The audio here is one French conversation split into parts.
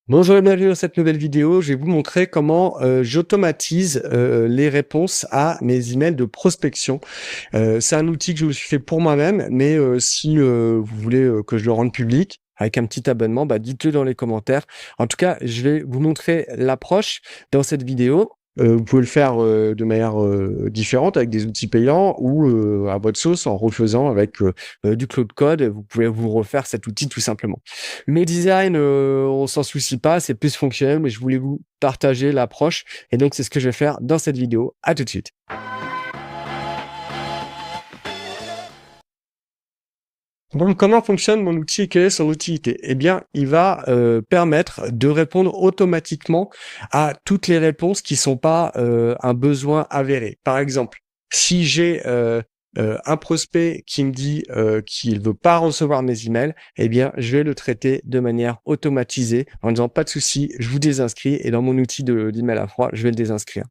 Bonjour et bienvenue dans cette nouvelle vidéo. Je vais vous montrer comment j'automatise les réponses à mes emails de prospection. C'est un outil que je me suis fait pour moi-même, mais si vous voulez que je le rende public avec un petit abonnement, dites-le dans les commentaires. En tout cas, je vais vous montrer l'approche dans cette vidéo. Vous pouvez le faire de manière différente avec des outils payants ou à votre sauce en refaisant avec du Cloud Code. Vous pouvez vous refaire cet outil tout simplement. Mes designs, on s'en soucie pas, c'est plus fonctionnel, mais je voulais vous partager l'approche et donc c'est ce que je vais faire dans cette vidéo. À tout de suite. Donc, comment fonctionne mon outil et quelle est son utilité? Eh bien, il va permettre de répondre automatiquement à toutes les réponses qui sont pas un besoin avéré. Par exemple, si j'ai un prospect qui me dit qu'il veut pas recevoir mes emails, eh bien, je vais le traiter de manière automatisée en disant pas de souci, je vous désinscris et dans mon outil d'email à froid, je vais le désinscrire.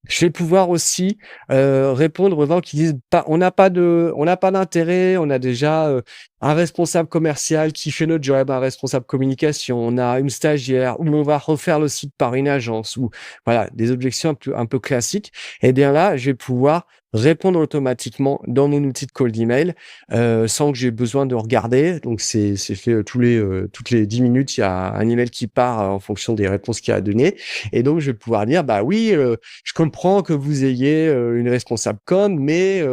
Je vais pouvoir aussi répondre aux gens qui disent pas, on n'a pas d'intérêt, on a déjà un responsable commercial qui fait notre job, un responsable communication, on a une stagiaire, ou on va refaire le site par une agence, ou voilà, des objections un peu classiques. Et bien là, je vais pouvoir répondre automatiquement dans mon outil de cold email sans que j'ai besoin de regarder. Donc c'est fait toutes les 10 minutes, il y a un email qui part en fonction des réponses qu'il y a à donner. Et donc je vais pouvoir dire bah oui, je comprends que vous ayez une responsable com, mais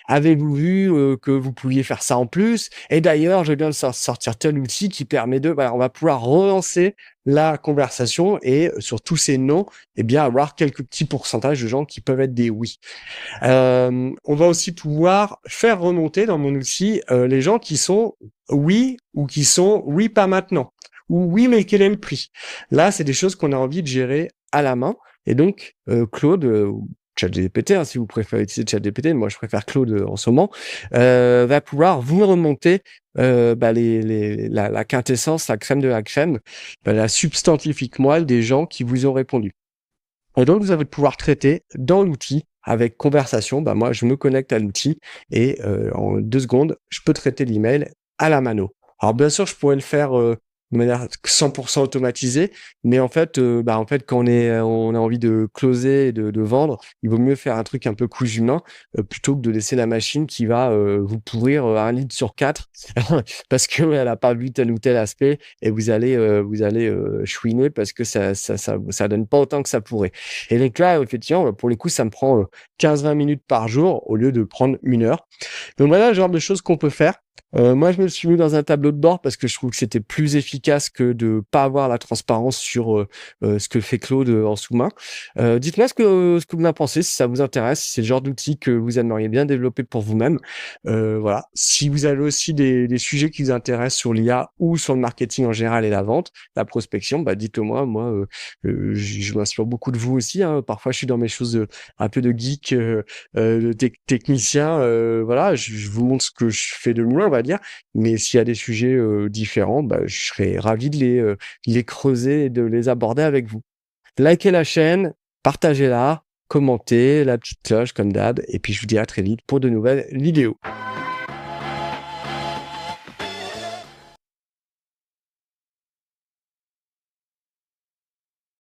avez-vous vu que vous pouviez faire ça en plus? Et d'ailleurs, je viens de sortir tel outil qui permet de... Voilà, on va pouvoir relancer la conversation et sur tous ces noms, eh bien, avoir quelques petits pourcentages de gens qui peuvent être des oui. On va aussi pouvoir faire remonter dans mon outil les gens qui sont oui ou qui sont oui pas maintenant ou oui mais quel est le prix. Là, c'est des choses qu'on a envie de gérer à la main. Et donc, Claude, ou ChatGPT, hein, si vous préférez utiliser ChatGPT, moi je préfère Claude en ce moment, va pouvoir vous remonter la quintessence, la crème de la crème, la substantifique moelle des gens qui vous ont répondu. Et donc, vous allez pouvoir traiter dans l'outil avec conversation. Moi, je me connecte à l'outil et en 2 secondes, je peux traiter l'email à la mano. Alors, bien sûr, je pourrais le faire de manière 100% automatisée, mais en fait, quand on a envie de closer et de vendre, il vaut mieux faire un truc un peu cousu main plutôt que de laisser la machine qui va vous pourrir un lead sur 4 parce qu'elle a pas vu tel ou tel aspect et vous allez chouiner parce que ça donne pas autant que ça pourrait. Et donc là, effectivement, pour les coups, ça me prend 15-20 minutes par jour au lieu de prendre 1 heure. Donc voilà le genre de choses qu'on peut faire. Moi, je me suis mis dans un tableau de bord parce que je trouve que c'était plus efficace que de pas avoir la transparence sur ce que fait Claude en sous-main. Dites-moi ce que vous en pensez, si ça vous intéresse, si c'est le genre d'outil que vous aimeriez bien développer pour vous-même. Voilà. Si vous avez aussi des sujets qui vous intéressent sur l'IA ou sur le marketing en général et la vente, la prospection, dites-le moi. Moi, je m'inspire beaucoup de vous aussi. Hein. Parfois, je suis dans mes choses un peu de geek, de technicien. Voilà, je vous montre ce que je fais de mieux, on va dire. Mais s'il y a des sujets différents, je serais ravi de les creuser et de les aborder avec vous. Likez la chaîne, partagez-la, commentez, la petite cloche comme d'hab. Et puis, je vous dis à très vite pour de nouvelles vidéos.